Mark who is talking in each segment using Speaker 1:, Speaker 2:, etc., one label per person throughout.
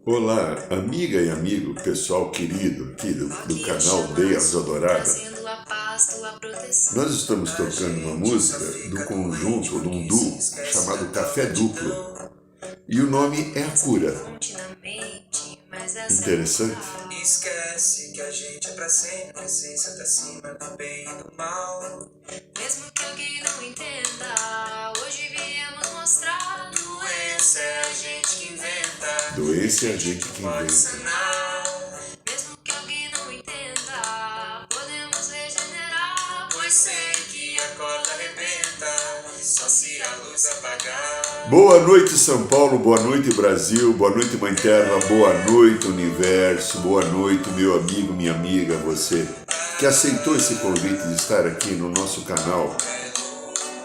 Speaker 1: Olá, amiga e amigo, pessoal querido aqui do canal Aldeia Adorada. Nós estamos tocando uma música do conjunto, de um duo chamado Café Duplo. E o nome é A Cura. Interessante.
Speaker 2: Esquece que a gente é pra sempre, essência tá acima do bem e do mal. Mesmo que alguém não entenda, hoje viemos mostrar: doença é a gente que inventa.
Speaker 1: Doença é a gente que
Speaker 2: pode
Speaker 1: inventa.
Speaker 2: sanar. Mesmo que alguém não entenda, podemos regenerar. Pois sei que a corda arrebenta, só se a luz apagar.
Speaker 1: Boa noite, São Paulo, boa noite, Brasil, boa noite, Mãe Terra, boa noite, Universo, boa noite, meu amigo, minha amiga, você que aceitou esse convite de estar aqui no nosso canal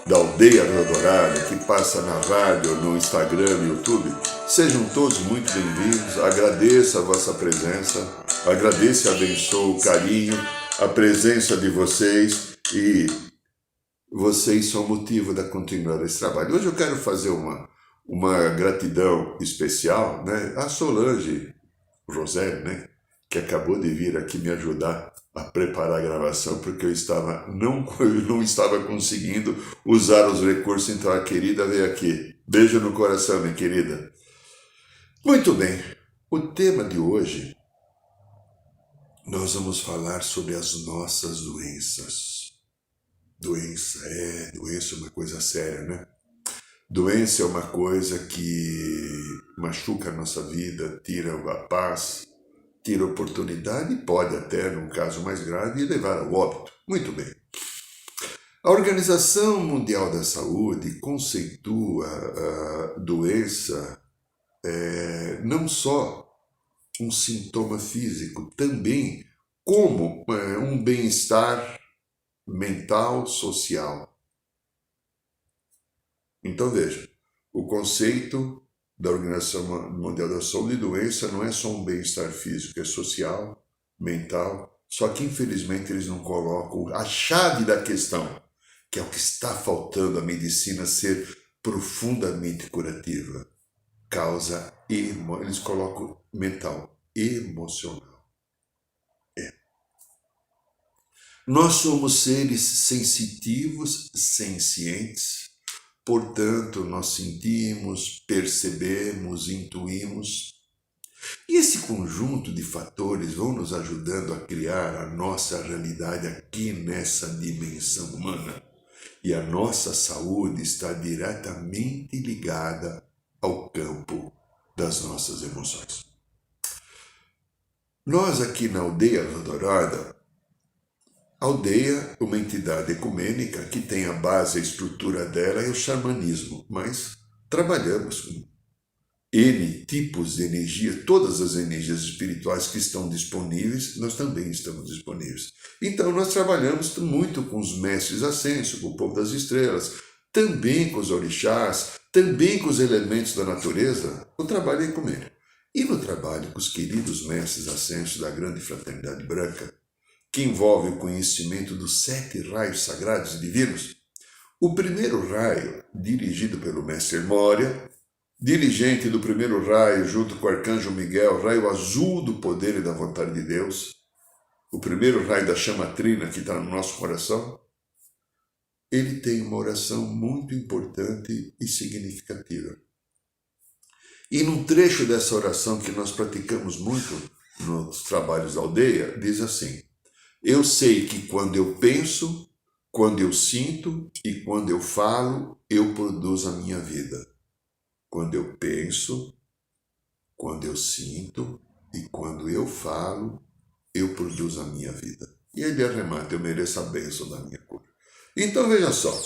Speaker 1: da Aldeia Adorada, que passa na rádio, no Instagram, no YouTube. Sejam todos muito bem-vindos, agradeço a vossa presença, agradeço e abençoo o carinho, a presença de vocês, e vocês são o motivo da continuidade desse trabalho. Hoje eu quero fazer uma gratidão especial, né, à Solange Rosé, né, que acabou de vir aqui me ajudar a preparar a gravação, porque eu não estava conseguindo usar os recursos, então a querida veio aqui. Beijo no coração, minha querida. Muito bem, o tema de hoje, nós vamos falar sobre as nossas doenças. Doença é uma coisa séria, né? Doença é uma coisa que machuca a nossa vida, tira a paz, tira a oportunidade e pode até, num caso mais grave, levar ao óbito. Muito bem. A Organização Mundial da Saúde conceitua a doença não só um sintoma físico, também como um bem-estar mental, social. Então veja, o conceito da Organização Mundial da Saúde de doença não é só um bem-estar físico, é social, mental, só que infelizmente eles não colocam a chave da questão, que é o que está faltando a medicina ser profundamente curativa. Eles colocam mental, emocional. Nós somos seres sensitivos, sencientes, portanto, nós sentimos, percebemos, intuímos. E esse conjunto de fatores vão nos ajudando a criar a nossa realidade aqui nessa dimensão humana. E a nossa saúde está diretamente ligada ao campo das nossas emoções. Nós aqui na Aldeia Adorada, Aldeia, uma entidade ecumênica que tem a base, a estrutura dela é o xamanismo, mas trabalhamos com N tipos de energia, todas as energias espirituais que estão disponíveis, nós também estamos disponíveis. Então nós trabalhamos muito com os mestres ascensos, com o povo das estrelas, também com os orixás, também com os elementos da natureza, o trabalho é ecumênico. E no trabalho com os queridos mestres ascensos da grande fraternidade branca, que envolve o conhecimento dos 7 raios sagrados e divinos. O primeiro raio, dirigido pelo Mestre Moria, dirigente do primeiro raio junto com o Arcanjo Miguel, raio azul do poder e da vontade de Deus, o primeiro raio da chama trina que está no nosso coração, ele tem uma oração muito importante e significativa. E num trecho dessa oração que nós praticamos muito nos trabalhos da aldeia, diz assim: eu sei que quando eu penso, quando eu sinto e quando eu falo, eu produzo a minha vida. Quando eu penso, quando eu sinto e quando eu falo, eu produzo a minha vida. E ele arremata: eu mereço a bênção da minha cura. Então veja só,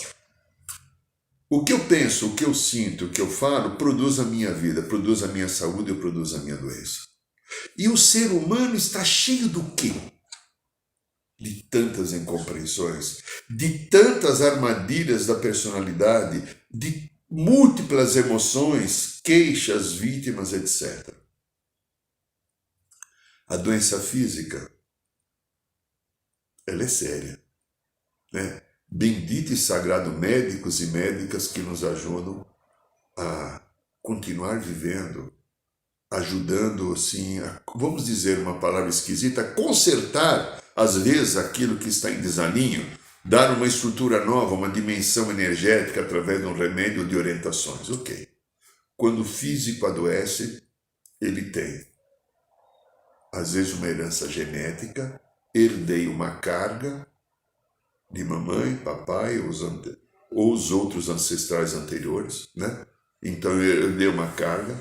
Speaker 1: o que eu penso, o que eu sinto, o que eu falo, produz a minha vida, produz a minha saúde, eu produzo a minha doença. E o ser humano está cheio do quê? De tantas incompreensões, de tantas armadilhas da personalidade, de múltiplas emoções, queixas, vítimas, etc. A doença física, ela é séria, né? Bendito e sagrado médicos e médicas que nos ajudam a continuar vivendo, ajudando, assim, vamos dizer uma palavra esquisita, consertar, às vezes, aquilo que está em desalinho, dar uma estrutura nova, uma dimensão energética através de um remédio ou de orientações. Ok. Quando o físico adoece, ele tem, às vezes, uma herança genética, herdei uma carga de mamãe, papai ou os outros ancestrais anteriores, né? Então eu herdei uma carga.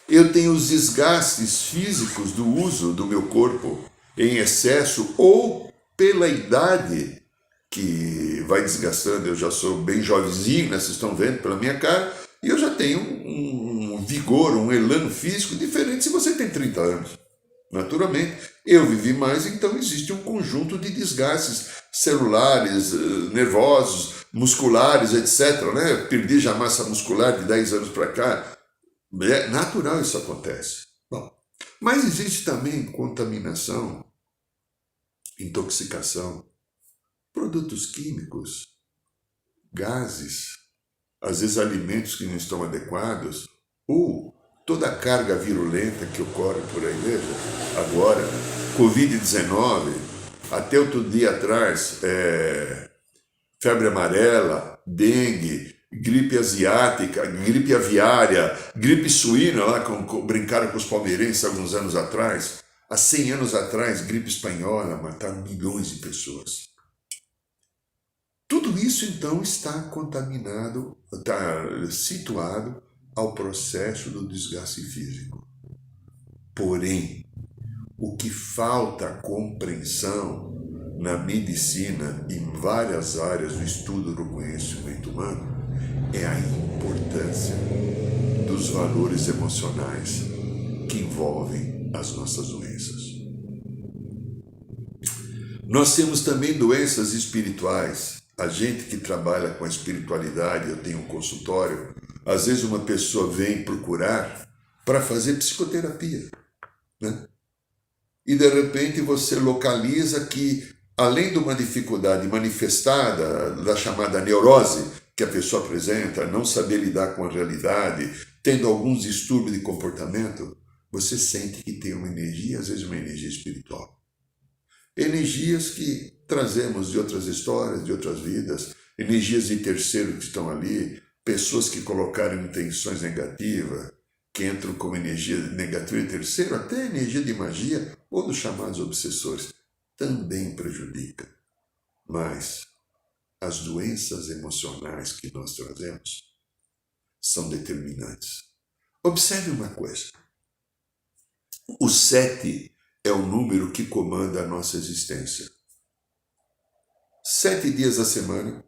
Speaker 1: Eu tenho os desgastes físicos do uso do meu corpo em excesso ou pela idade que vai desgastando. Eu já sou bem jovenzinho, né? Vocês estão vendo pela minha cara, e eu já tenho um vigor, um elano físico diferente se você tem 30 anos. Naturalmente, eu vivi mais, então existe um conjunto de desgastes celulares, nervosos, musculares, etc. Né? Perdi já massa muscular de 10 anos para cá. É natural isso acontece. Bom, mas existe também contaminação, intoxicação, produtos químicos, gases, às vezes alimentos que não estão adequados, ou toda a carga virulenta que ocorre por aí. Veja, agora, Covid-19, até outro dia atrás, febre amarela, dengue, gripe asiática, gripe aviária, gripe suína, lá brincaram com os palmeirenses alguns anos atrás. Há 100 anos atrás, gripe espanhola, mataram milhões de pessoas. Tudo isso, então, está contaminado, está situado ao processo do desgaste físico. Porém, o que falta compreensão na medicina, em várias áreas do estudo do conhecimento humano, é a importância dos valores emocionais que envolvem as nossas doenças. Nós temos também doenças espirituais. A gente que trabalha com a espiritualidade, eu tenho um consultório, às vezes uma pessoa vem procurar para fazer psicoterapia, né? E de repente você localiza que, além de uma dificuldade manifestada, da chamada neurose, que a pessoa apresenta, não saber lidar com a realidade, tendo alguns distúrbios de comportamento, você sente que tem uma energia, às vezes uma energia espiritual. Energias que trazemos de outras histórias, de outras vidas, energias de terceiro que estão ali, pessoas que colocaram intenções negativas, que entram como energia negativa de terceiro, até energia de magia ou dos chamados obsessores, também prejudica. Mas as doenças emocionais que nós trazemos são determinantes. Observe uma coisa. O 7 é o número que comanda a nossa existência. 7 dias da semana,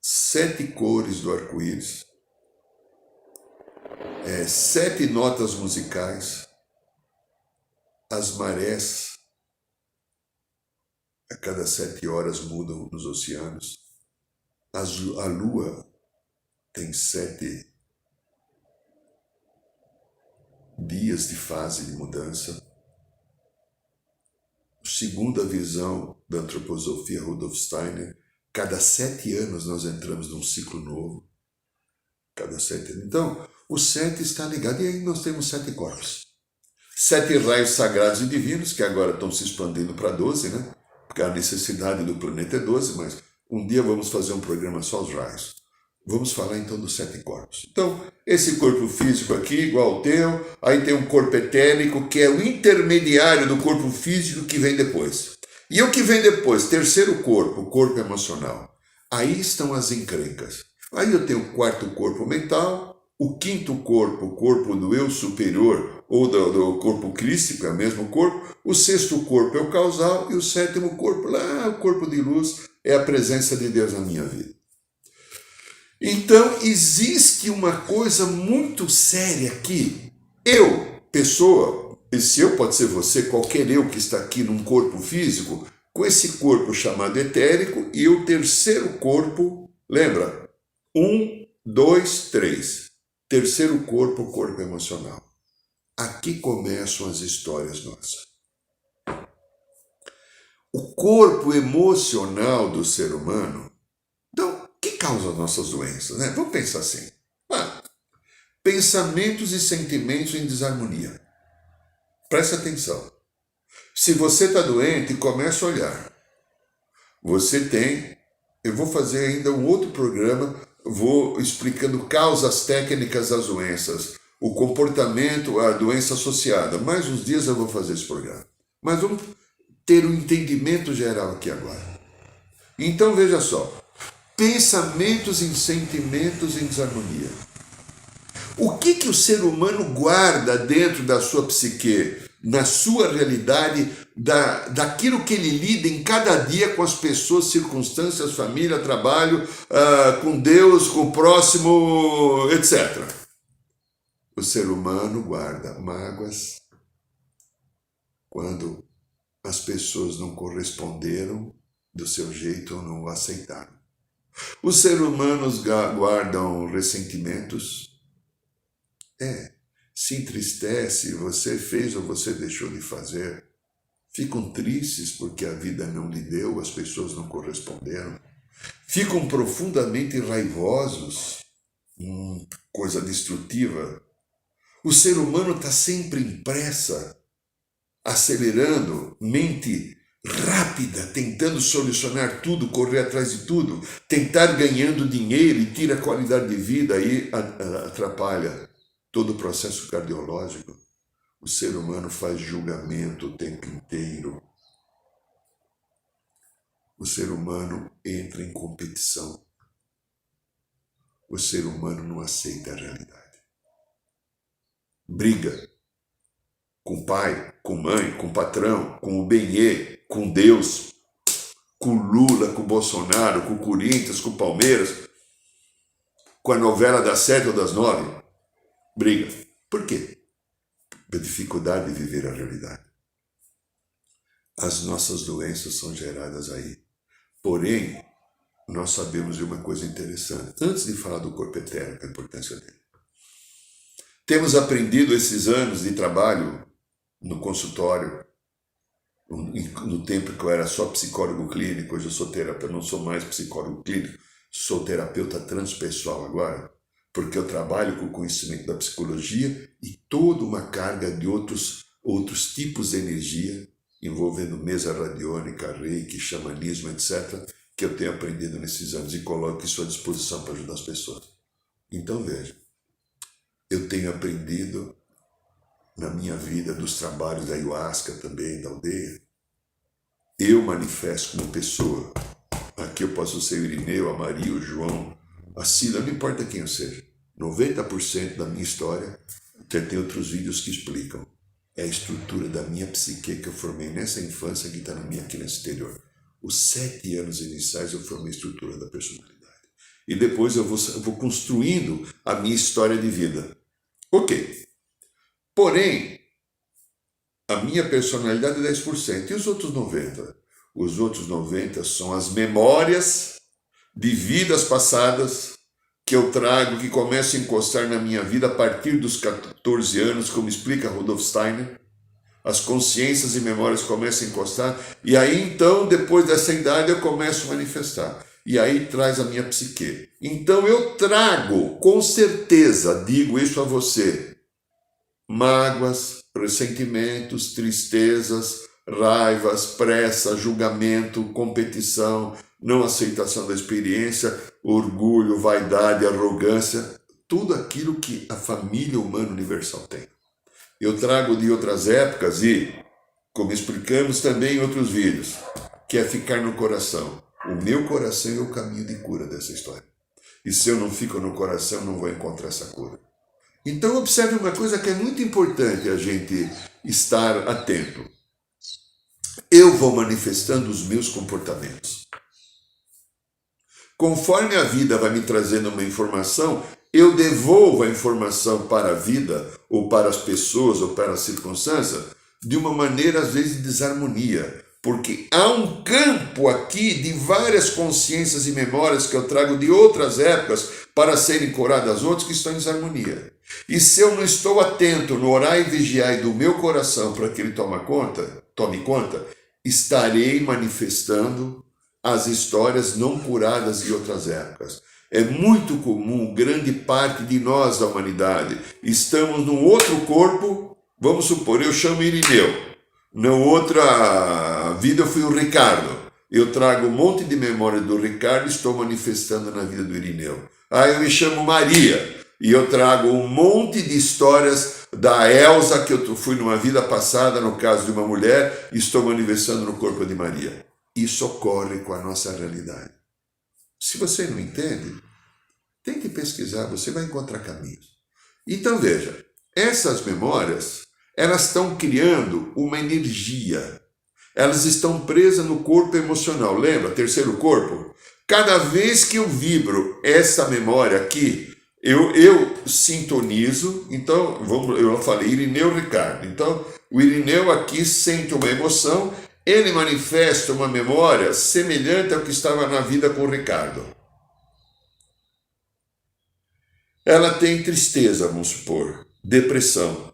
Speaker 1: 7 cores do arco-íris, 7 notas musicais, as marés a cada 7 horas mudam nos oceanos, a lua tem 7 dias de fase de mudança. Segundo a visão da antroposofia Rudolf Steiner, cada 7 anos nós entramos num ciclo novo. Cada 7 anos. Então, o 7 está ligado. E aí nós temos 7 corpos. 7 raios sagrados e divinos, que agora estão se expandindo para 12, né? Porque a necessidade do planeta é 12, mas um dia vamos fazer um programa só os raios. Vamos falar então dos 7 corpos. Então, esse corpo físico aqui, igual ao teu, aí tem um corpo etérico, que é o intermediário do corpo físico que vem depois. E o que vem depois? Terceiro corpo, o corpo emocional. Aí estão as encrencas. Aí eu tenho o 4º corpo mental, o 5º corpo, o corpo do eu superior, ou do corpo crístico, é o mesmo corpo. O 6º corpo é o causal, e o 7º corpo, lá, o corpo de luz, é a presença de Deus na minha vida. Então, existe uma coisa muito séria aqui. Eu, pessoa, esse eu pode ser você, qualquer eu que está aqui num corpo físico, com esse corpo chamado etérico, e o terceiro corpo, lembra? 1, 2, 3. Terceiro corpo, o corpo emocional. Aqui começam as histórias nossas. O corpo emocional do ser humano, então, que causa as nossas doenças, né? Vamos pensar assim. pensamentos e sentimentos em desarmonia. Preste atenção. Se você está doente, comece a olhar. Você tem, eu vou fazer ainda um outro programa, vou explicando causas técnicas das doenças, o comportamento, a doença associada. Mais uns dias eu vou fazer esse programa. Mas vamos ter um entendimento geral aqui agora. Então veja só, pensamentos e sentimentos em desarmonia. O que o ser humano guarda dentro da sua psique, na sua realidade, daquilo que ele lida em cada dia com as pessoas, circunstâncias, família, trabalho, com Deus, com o próximo, etc. O ser humano guarda mágoas quando as pessoas não corresponderam do seu jeito ou não o aceitaram. Os seres humanos guardam ressentimentos. Se entristece, você fez ou você deixou de fazer. Ficam tristes porque a vida não lhe deu, as pessoas não corresponderam. Ficam profundamente raivosos, coisa destrutiva. O ser humano está sempre em pressa, acelerando, mente rápida, tentando solucionar tudo, correr atrás de tudo, tentar ganhando dinheiro e tira a qualidade de vida e atrapalha todo o processo cardiológico. O ser humano faz julgamento o tempo inteiro. O ser humano entra em competição. O ser humano não aceita a realidade. Briga com o pai, com mãe, com o patrão, com o benê, com Deus, com o Lula, com o Bolsonaro, com o Corinthians, com o Palmeiras, com a novela das 7 ou das 9. Briga. Por quê? A dificuldade de viver a realidade. As nossas doenças são geradas aí. Porém, nós sabemos de uma coisa interessante. Antes de falar do corpo etéreo, a importância dele. Temos aprendido esses anos de trabalho no consultório, no tempo que eu era só psicólogo clínico, hoje eu sou terapeuta, não sou mais psicólogo clínico, sou terapeuta transpessoal agora, porque eu trabalho com o conhecimento da psicologia e toda uma carga de outros tipos de energia, envolvendo mesa radiônica, reiki, xamanismo, etc., que eu tenho aprendido nesses anos e coloco isso à disposição para ajudar as pessoas. Então veja, eu tenho aprendido na minha vida dos trabalhos da ayahuasca também, da aldeia. Eu manifesto como pessoa. Aqui eu posso ser o Irineu, a Maria, o João, a Cida, não importa quem eu seja. 90% da minha história, até tem outros vídeos que explicam. É a estrutura da minha psique que eu formei nessa infância que está na minha aqui nesse exterior. Os 7 anos iniciais eu formei a estrutura da personalidade. E depois eu vou construindo a minha história de vida. Ok. Porém, a minha personalidade é 10%. E os outros 90%? Os outros 90% são as memórias de vidas passadas que eu trago, que começam a encostar na minha vida a partir dos 14 anos, como explica Rudolf Steiner. As consciências e memórias começam a encostar. E aí, então, depois dessa idade, eu começo a manifestar. E aí traz a minha psique. Então eu trago, com certeza, digo isso a você, mágoas, ressentimentos, tristezas, raivas, pressa, julgamento, competição, não aceitação da experiência, orgulho, vaidade, arrogância, tudo aquilo que a família humana universal tem. Eu trago de outras épocas e, como explicamos também em outros vídeos, que é ficar no coração. O meu coração é o caminho de cura dessa história. E se eu não fico no coração, não vou encontrar essa cura. Então observe uma coisa que é muito importante a gente estar atento. Eu vou manifestando os meus comportamentos. Conforme a vida vai me trazendo uma informação, eu devolvo a informação para a vida, ou para as pessoas, ou para as circunstâncias, de uma maneira, às vezes, de desarmonia. Porque há um campo aqui de várias consciências e memórias que eu trago de outras épocas para serem curadas outras que estão em desarmonia. E se eu não estou atento no orar e vigiar do meu coração para que ele tome conta, estarei manifestando as histórias não curadas de outras épocas. É muito comum, grande parte de nós da humanidade, estamos num outro corpo, vamos supor, eu chamo Irineu, na outra vida eu fui o Ricardo, eu trago um monte de memória do Ricardo e estou manifestando na vida do Irineu. Eu me chamo Maria e eu trago um monte de histórias da Elsa que eu fui numa vida passada, no caso de uma mulher, e estou manifestando no corpo de Maria. Isso ocorre com a nossa realidade. Se você não entende, tente pesquisar, você vai encontrar caminhos. Então veja, essas memórias, elas estão criando uma energia. Elas estão presas no corpo emocional. Lembra? Terceiro corpo? Cada vez que eu vibro essa memória aqui, eu sintonizo. Então, eu falei Irineu Ricardo. Então, o Irineu aqui sente uma emoção, ele manifesta uma memória semelhante ao que estava na vida com o Ricardo. Ela tem tristeza, vamos supor, depressão.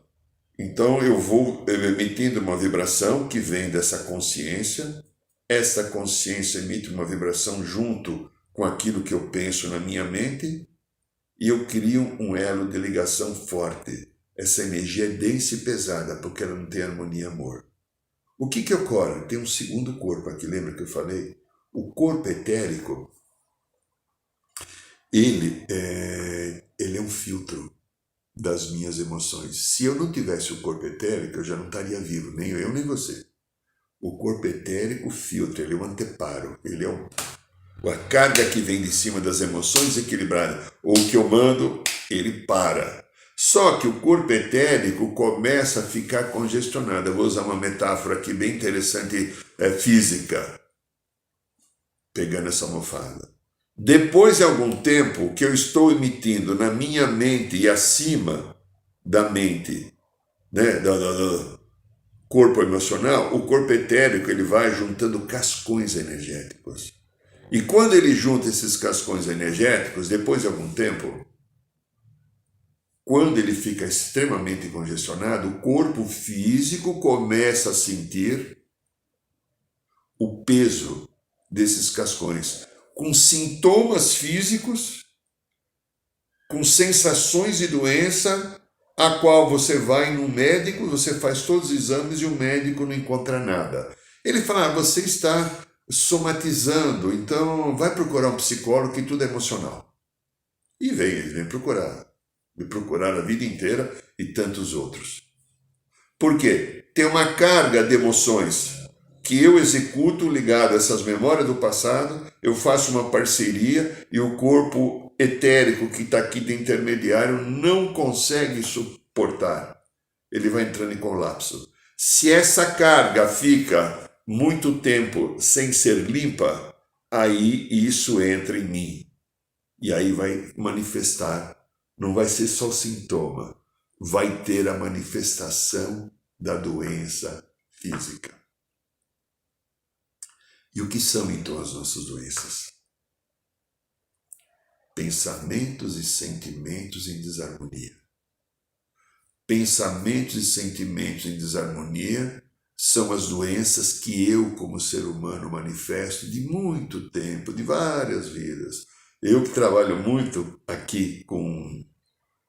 Speaker 1: Então eu vou emitindo uma vibração que vem dessa consciência. Essa consciência emite uma vibração junto com aquilo que eu penso na minha mente e eu crio um elo de ligação forte. Essa energia é densa e pesada porque ela não tem harmonia e amor. O que ocorre? Tem um segundo corpo aqui, lembra que eu falei? O corpo etérico, ele é um filtro das minhas emoções. Se eu não tivesse o corpo etérico, eu já não estaria vivo, nem eu, nem você. O corpo etérico filtra, ele é um anteparo, ele é a carga que vem de cima das emoções equilibrada, ou que eu mando, ele para. Só que o corpo etérico começa a ficar congestionado. Eu vou usar uma metáfora aqui bem interessante, física, pegando essa almofada. Depois de algum tempo que eu estou emitindo na minha mente e acima da mente, né, do corpo emocional, o corpo etérico ele vai juntando cascões energéticos. E quando ele junta esses cascões energéticos, depois de algum tempo, quando ele fica extremamente congestionado, o corpo físico começa a sentir o peso desses cascões, com sintomas físicos, com sensações de doença, a qual você vai no médico, você faz todos os exames e o médico não encontra nada. Ele fala, você está somatizando, então vai procurar um psicólogo que tudo é emocional. E ele vem procurar, me procurar a vida inteira e tantos outros. Por quê? Tem uma carga de emoções que eu executo ligado a essas memórias do passado, eu faço uma parceria e o corpo etérico que está aqui de intermediário não consegue suportar. Ele vai entrando em colapso. Se essa carga fica muito tempo sem ser limpa, aí isso entra em mim. E aí vai manifestar. Não vai ser só sintoma, vai ter a manifestação da doença física. E o que são então as nossas doenças? Pensamentos e sentimentos em desarmonia. Pensamentos e sentimentos em desarmonia são as doenças que eu, como ser humano, manifesto de muito tempo, de várias vidas. Eu que trabalho muito aqui com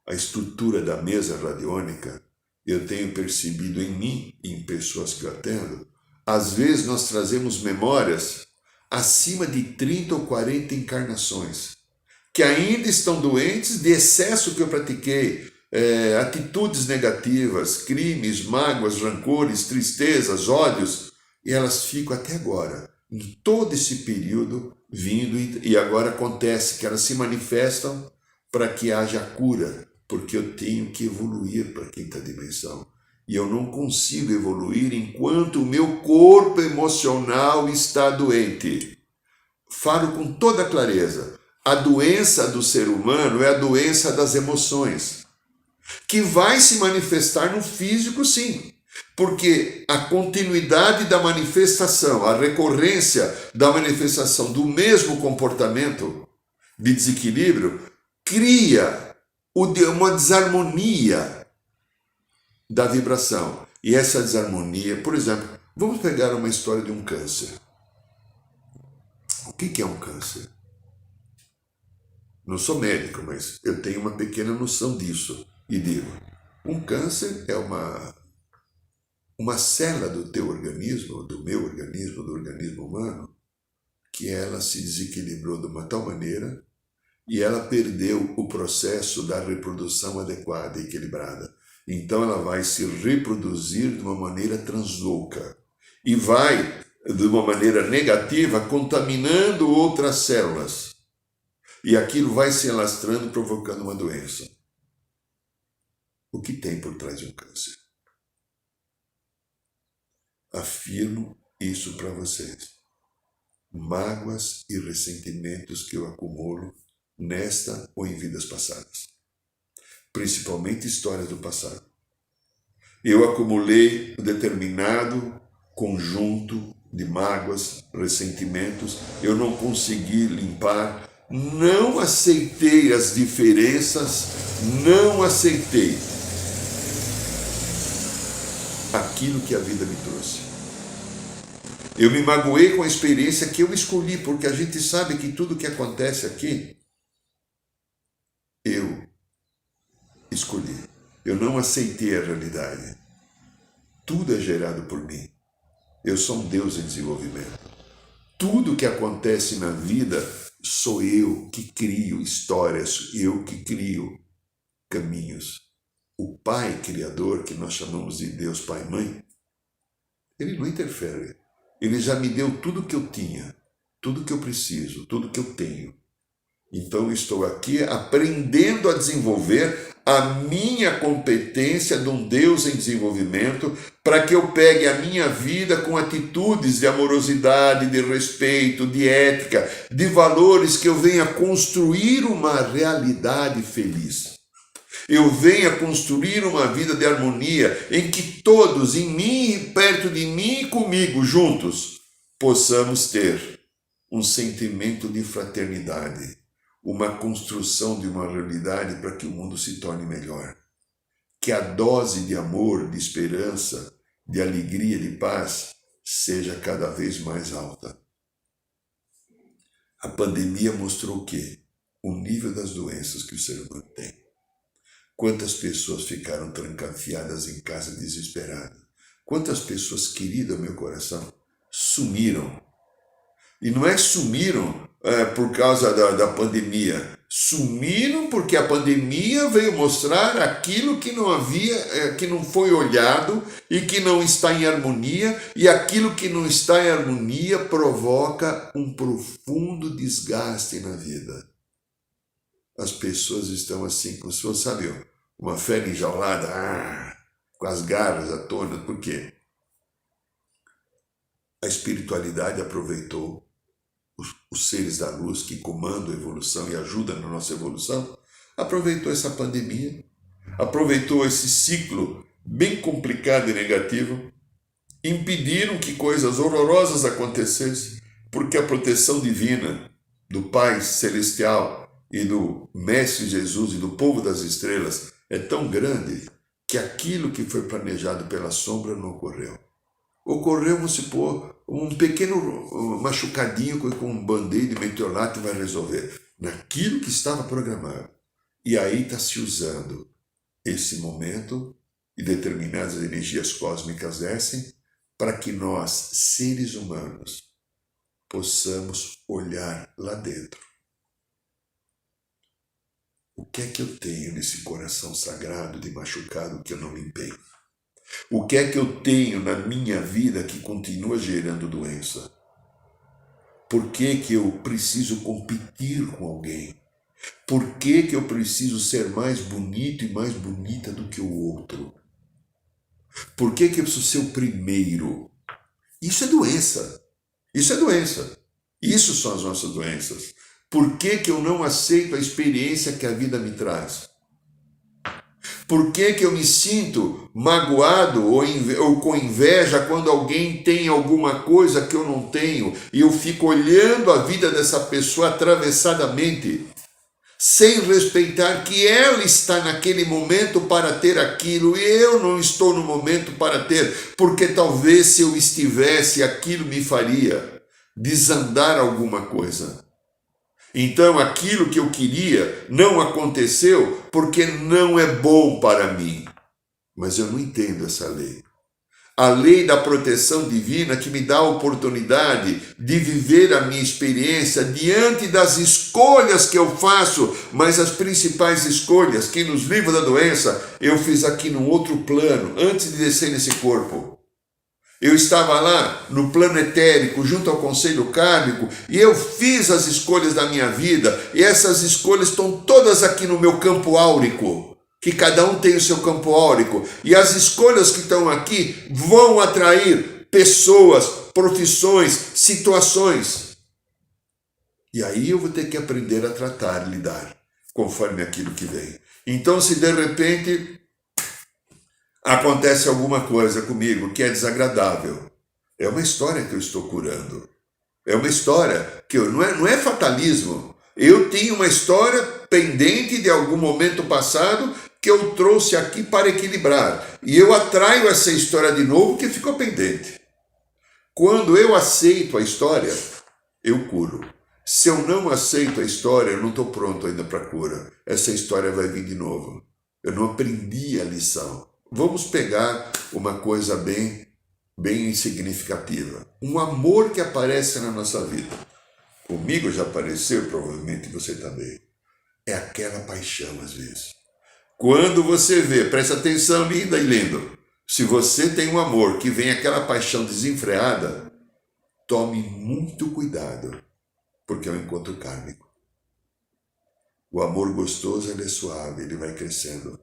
Speaker 1: a estrutura da mesa radiônica, eu tenho percebido em mim e em pessoas que eu atendo, às vezes nós trazemos memórias acima de 30 ou 40 encarnações, que ainda estão doentes de excesso que eu pratiquei, atitudes negativas, crimes, mágoas, rancores, tristezas, ódios, e elas ficam até agora, em todo esse período, vindo, e agora acontece que elas se manifestam para que haja cura, porque eu tenho que evoluir para a quinta dimensão. E eu não consigo evoluir enquanto o meu corpo emocional está doente. Falo com toda clareza. A doença do ser humano é a doença das emoções, que vai se manifestar no físico, sim. Porque a continuidade da manifestação, a recorrência da manifestação do mesmo comportamento de desequilíbrio, cria uma desarmonia da vibração. E essa desarmonia, por exemplo, vamos pegar uma história de um câncer. O que é um câncer? Não sou médico, mas eu tenho uma pequena noção disso. E digo, um câncer é uma célula do teu organismo, do meu organismo, do organismo humano, que ela se desequilibrou de uma tal maneira e ela perdeu o processo da reprodução adequada e equilibrada. Então ela vai se reproduzir de uma maneira translouca e vai, de uma maneira negativa, contaminando outras células. E aquilo vai se alastrando, provocando uma doença. O que tem por trás de um câncer? Afirmo isso para vocês. Mágoas e ressentimentos que eu acumulo nesta ou em vidas passadas. Principalmente histórias do passado. Eu acumulei um determinado conjunto de mágoas, ressentimentos, eu não consegui limpar, não aceitei as diferenças, não aceitei aquilo que a vida me trouxe. Eu me magoei com a experiência que eu escolhi, porque a gente sabe que tudo que acontece aqui, eu escolhi. Eu não aceitei a realidade. Tudo é gerado por mim. Eu sou um Deus em desenvolvimento. Tudo que acontece na vida, sou eu que crio histórias, eu que crio caminhos. O Pai Criador, que nós chamamos de Deus Pai e Mãe, ele não interfere. Ele já me deu tudo que eu tinha, tudo que eu preciso, tudo que eu tenho. Então eu estou aqui aprendendo a desenvolver a minha competência de um Deus em desenvolvimento, para que eu pegue a minha vida com atitudes de amorosidade, de respeito, de ética, de valores, que eu venha construir uma realidade feliz. Eu venha construir uma vida de harmonia, em que todos, em mim, perto de mim e comigo, juntos, possamos ter um sentimento de fraternidade, uma construção de uma realidade para que o mundo se torne melhor. Que a dose de amor, de esperança, de alegria, de paz, seja cada vez mais alta. A pandemia mostrou o quê? O nível das doenças que o ser humano tem. Quantas pessoas ficaram trancafiadas em casa desesperadas? Quantas pessoas queridas ao meu coração sumiram? E não é sumiram por causa da pandemia. Sumiram porque a pandemia veio mostrar aquilo que não havia, que não foi olhado e que não está em harmonia. E aquilo que não está em harmonia provoca um profundo desgaste na vida. As pessoas estão assim, como se fosse, sabe, uma fera enjaulada, com as garras à tona. Por quê? A espiritualidade aproveitou os seres da luz que comandam a evolução e ajudam na nossa evolução, aproveitou essa pandemia, aproveitou esse ciclo bem complicado e negativo, impediram que coisas horrorosas acontecessem, porque a proteção divina do Pai Celestial e do Mestre Jesus e do povo das estrelas é tão grande que aquilo que foi planejado pela sombra não ocorreu. Ocorreu, vamos supor, um pequeno machucadinho com um band-aid de metiolato vai resolver. Naquilo que estava programado. E aí está se usando esse momento e determinadas energias cósmicas descem para que nós, seres humanos, possamos olhar lá dentro. O que é que eu tenho nesse coração sagrado de machucado que eu não limpei? O que é que eu tenho na minha vida que continua gerando doença? Por que que eu preciso competir com alguém? Por que que eu preciso ser mais bonito e mais bonita do que o outro? Por que que eu preciso ser o primeiro? Isso é doença. Isso é doença. Isso são as nossas doenças. Por que que eu não aceito a experiência que a vida me traz? Por que que eu me sinto magoado ou com inveja quando alguém tem alguma coisa que eu não tenho e eu fico olhando a vida dessa pessoa atravessadamente, sem respeitar que ela está naquele momento para ter aquilo e eu não estou no momento para ter, porque talvez se eu estivesse, aquilo me faria desandar alguma coisa. Então aquilo que eu queria não aconteceu porque não é bom para mim. Mas eu não entendo essa lei. A lei da proteção divina que me dá a oportunidade de viver a minha experiência diante das escolhas que eu faço, mas as principais escolhas que nos livram da doença, eu fiz aqui num outro plano, antes de descer nesse corpo. Eu estava lá no plano etérico, junto ao conselho kármico, e eu fiz as escolhas da minha vida, e essas escolhas estão todas aqui no meu campo áurico, que cada um tem o seu campo áurico, e as escolhas que estão aqui vão atrair pessoas, profissões, situações. E aí eu vou ter que aprender a tratar, lidar, conforme aquilo que vem. Então, se de repente acontece alguma coisa comigo que é desagradável, é uma história que eu estou curando. É uma história que não é fatalismo. Eu tinha uma história pendente de algum momento passado que eu trouxe aqui para equilibrar. E eu atraio essa história de novo que ficou pendente. Quando eu aceito a história, eu curo. Se eu não aceito a história, eu não estou pronto ainda para a cura. Essa história vai vir de novo. Eu não aprendi a lição. Vamos pegar uma coisa bem significativa. Um amor que aparece na nossa vida. Comigo já apareceu, provavelmente você também. É aquela paixão às vezes. Quando você vê, presta atenção, linda e lindo. Se você tem um amor que vem aquela paixão desenfreada, tome muito cuidado, porque é um encontro kármico. O amor gostoso, ele é suave, ele vai crescendo.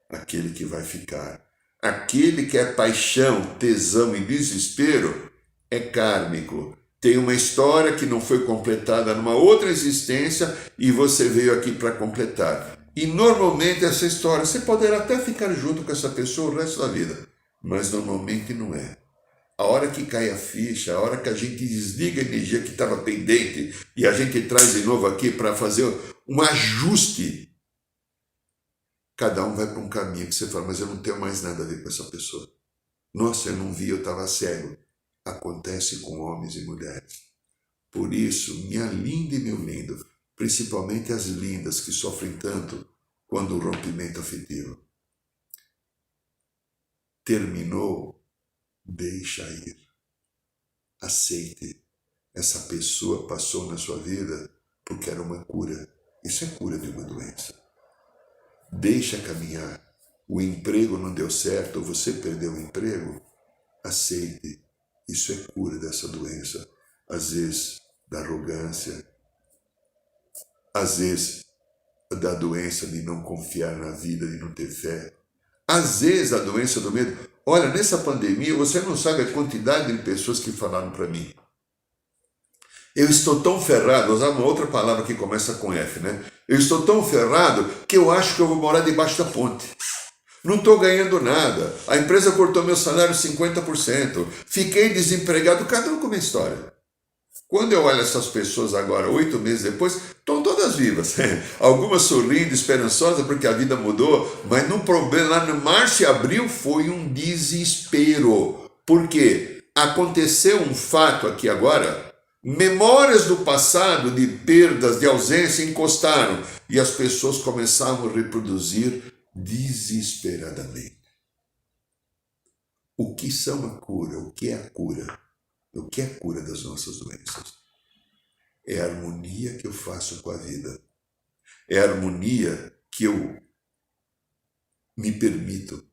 Speaker 1: Aquele que vai ficar. Aquele que é paixão, tesão e desespero é kármico. Tem uma história que não foi completada numa outra existência e você veio aqui para completar. E normalmente essa história, você poderá até ficar junto com essa pessoa o resto da vida, mas normalmente não é. A hora que cai a ficha, a hora que a gente desliga a energia que estava pendente e a gente traz de novo aqui para fazer um ajuste, cada um vai para um caminho que você fala, mas eu não tenho mais nada a ver com essa pessoa. Nossa, eu não vi, eu estava cego. Acontece com homens e mulheres. Por isso, minha linda e meu lindo, principalmente as lindas que sofrem tanto quando o rompimento afetivo terminou, deixa ir. Aceite. Essa pessoa passou na sua vida porque era uma cura. Isso é cura de uma doença. Deixa caminhar. O emprego não deu certo, ou você perdeu o emprego, aceite. Isso é cura dessa doença. Às vezes da arrogância, às vezes da doença de não confiar na vida, de não ter fé. Às vezes a doença do medo. Olha, nessa pandemia, você não sabe a quantidade de pessoas que falaram para mim. Eu estou tão ferrado, vou usar uma outra palavra que começa com F, né? Eu estou tão ferrado que eu acho que eu vou morar debaixo da ponte. Não estou ganhando nada. A empresa cortou meu salário 50%. Fiquei desempregado, cada um com uma história. Quando eu olho essas pessoas agora, 8 meses depois, estão todas vivas. Algumas sorrindo, esperançosas porque a vida mudou, mas no problema lá no março e abril foi um desespero. Por quê? Aconteceu um fato aqui agora. Memórias do passado, de perdas, de ausência, encostaram. E as pessoas começaram a reproduzir desesperadamente. O que são a cura? O que é a cura? O que é a cura das nossas doenças? É a harmonia que eu faço com a vida. É a harmonia que eu me permito.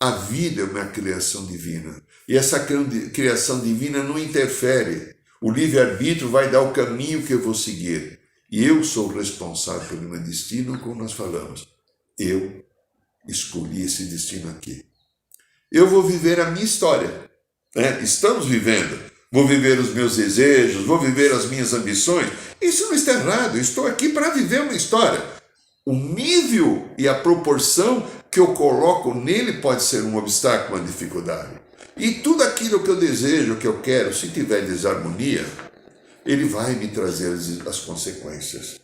Speaker 1: A vida é uma criação divina. E essa criação divina não interfere. O livre-arbítrio vai dar o caminho que eu vou seguir. E eu sou responsável pelo meu destino, como nós falamos. Eu escolhi esse destino aqui. Eu vou viver a minha história. Estamos vivendo. Vou viver os meus desejos, vou viver as minhas ambições. Isso não está errado. Eu estou aqui para viver uma história. O nível e a proporção que eu coloco nele pode ser um obstáculo, uma dificuldade. E tudo aquilo que eu desejo, que eu quero, se tiver desarmonia, ele vai me trazer as consequências.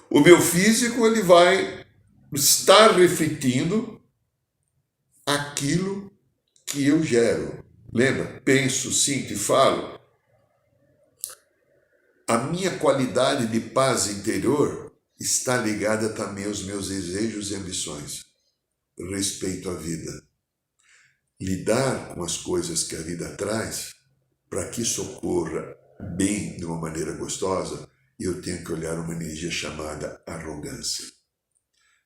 Speaker 1: O meu físico, ele vai estar refletindo aquilo que eu gero. Lembra? Penso, sinto e falo. A minha qualidade de paz interior está ligada também aos meus desejos e ambições. Respeito à vida. Lidar com as coisas que a vida traz, para que isso ocorra bem, de uma maneira gostosa, eu tenho que olhar uma energia chamada arrogância.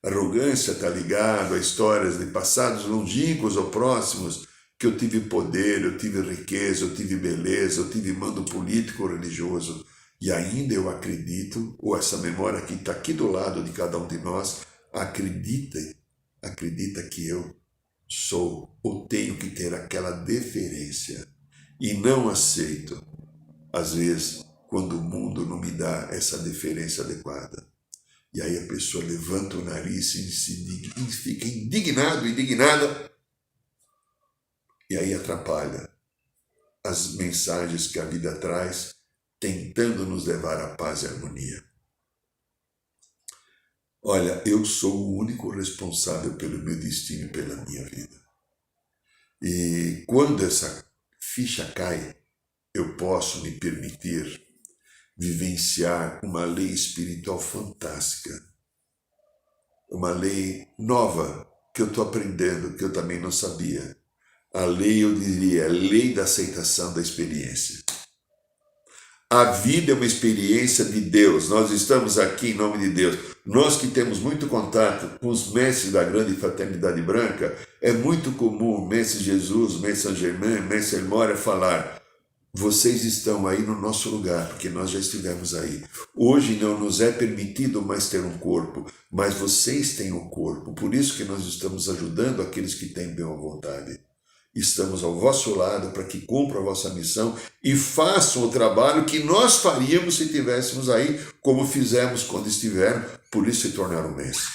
Speaker 1: Arrogância está ligada a histórias de passados longínquos ou próximos, que eu tive poder, eu tive riqueza, eu tive beleza, eu tive mando político ou religioso, e ainda eu acredito, ou essa memória que está aqui do lado de cada um de nós, acredita que eu sou ou tenho que ter aquela deferência, e não aceito, às vezes, quando o mundo não me dá essa deferência adequada. E aí a pessoa levanta o nariz e fica indignada, e aí atrapalha as mensagens que a vida traz, tentando nos levar à paz e harmonia. Olha, eu sou o único responsável pelo meu destino e pela minha vida. E quando essa ficha cai, eu posso me permitir vivenciar uma lei espiritual fantástica. Uma lei nova que eu estou aprendendo, que eu também não sabia. A lei, eu diria, a lei da aceitação da experiência. A vida é uma experiência de Deus. Nós estamos aqui em nome de Deus. Nós que temos muito contato com os mestres da grande fraternidade branca, é muito comum o mestre Jesus, o mestre Saint-Germain, o mestre Elmória falar: vocês estão aí no nosso lugar, porque nós já estivemos aí. Hoje não nos é permitido mais ter um corpo, mas vocês têm um corpo. Por isso que nós estamos ajudando aqueles que têm boa vontade. Estamos ao vosso lado para que cumpram a vossa missão e façam o trabalho que nós faríamos se estivéssemos aí, como fizemos quando estiveram, por isso se tornaram mestres.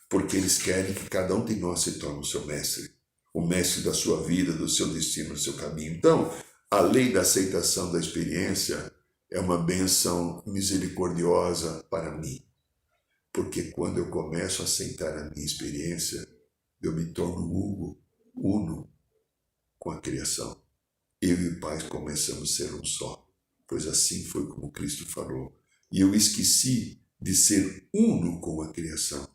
Speaker 1: Porque eles querem que cada um de nós se torne o seu mestre, o mestre da sua vida, do seu destino, do seu caminho. Então, a lei da aceitação da experiência é uma bênção misericordiosa para mim. Porque quando eu começo a aceitar a minha experiência, eu me torno uno com a criação. Eu e o Pai começamos a ser um só, pois assim foi como Cristo falou. E eu esqueci de ser uno com a criação,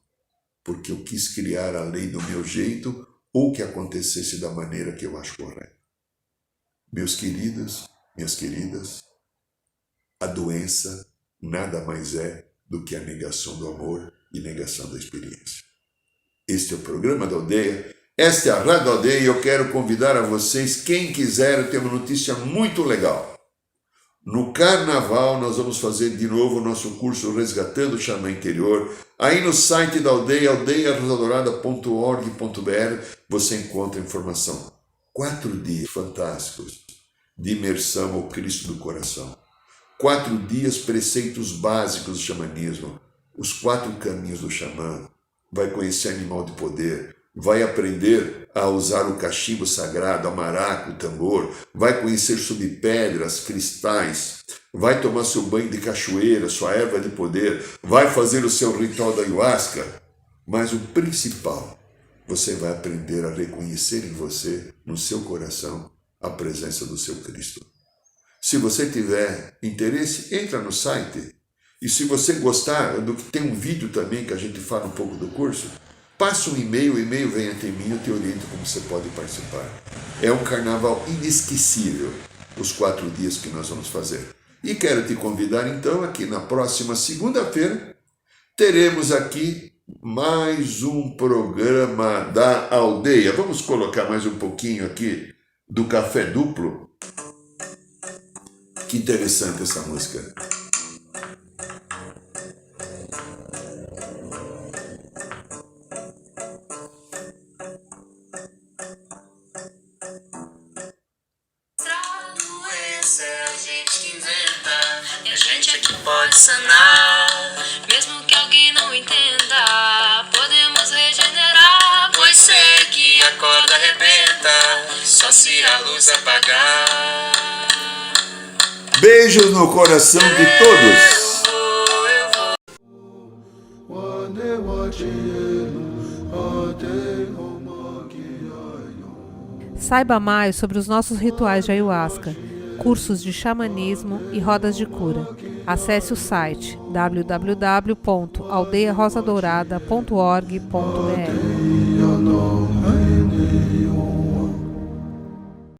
Speaker 1: porque eu quis criar a lei do meu jeito ou que acontecesse da maneira que eu acho correta. Meus queridos, minhas queridas, a doença nada mais é do que a negação do amor e negação da experiência. Este é o programa da Aldeia. Esta é a Rádio Aldeia e eu quero convidar a vocês, quem quiser, eu tenho uma notícia muito legal. No Carnaval nós vamos fazer de novo o nosso curso Resgatando o Xamã Interior. Aí no site da Aldeia, aldeiarosodorada.org.br, você encontra informação. 4 dias fantásticos de imersão ao Cristo do coração. 4 dias preceitos básicos do xamanismo, os 4 caminhos do xamã. Vai conhecer animal de poder, vai aprender a usar o cachimbo sagrado, a maraca, o tambor, vai conhecer sobre pedras, cristais, vai tomar seu banho de cachoeira, sua erva de poder, vai fazer o seu ritual da ayahuasca. Mas o principal, você vai aprender a reconhecer em você, no seu coração, a presença do seu Cristo. Se você tiver interesse, entra no site. E se você gostar, tem um vídeo também que a gente fala um pouco do curso, passa um e-mail, o e-mail vem até mim, eu te oriento como você pode participar. É um carnaval inesquecível, os 4 dias que nós vamos fazer. E quero te convidar então, aqui na próxima segunda-feira, teremos aqui mais um programa da Aldeia. Vamos colocar mais um pouquinho aqui do Café Duplo. Que interessante essa música.
Speaker 2: Pode sanar, mesmo que alguém não entenda, podemos regenerar, pois sei que a corda arrebenta, só se a luz apagar.
Speaker 1: Beijos no coração de todos.
Speaker 3: Saiba mais sobre os nossos rituais de ayahuasca. cursos de xamanismo e rodas de cura. Acesse o site www.aldeiarosadourada.org.br.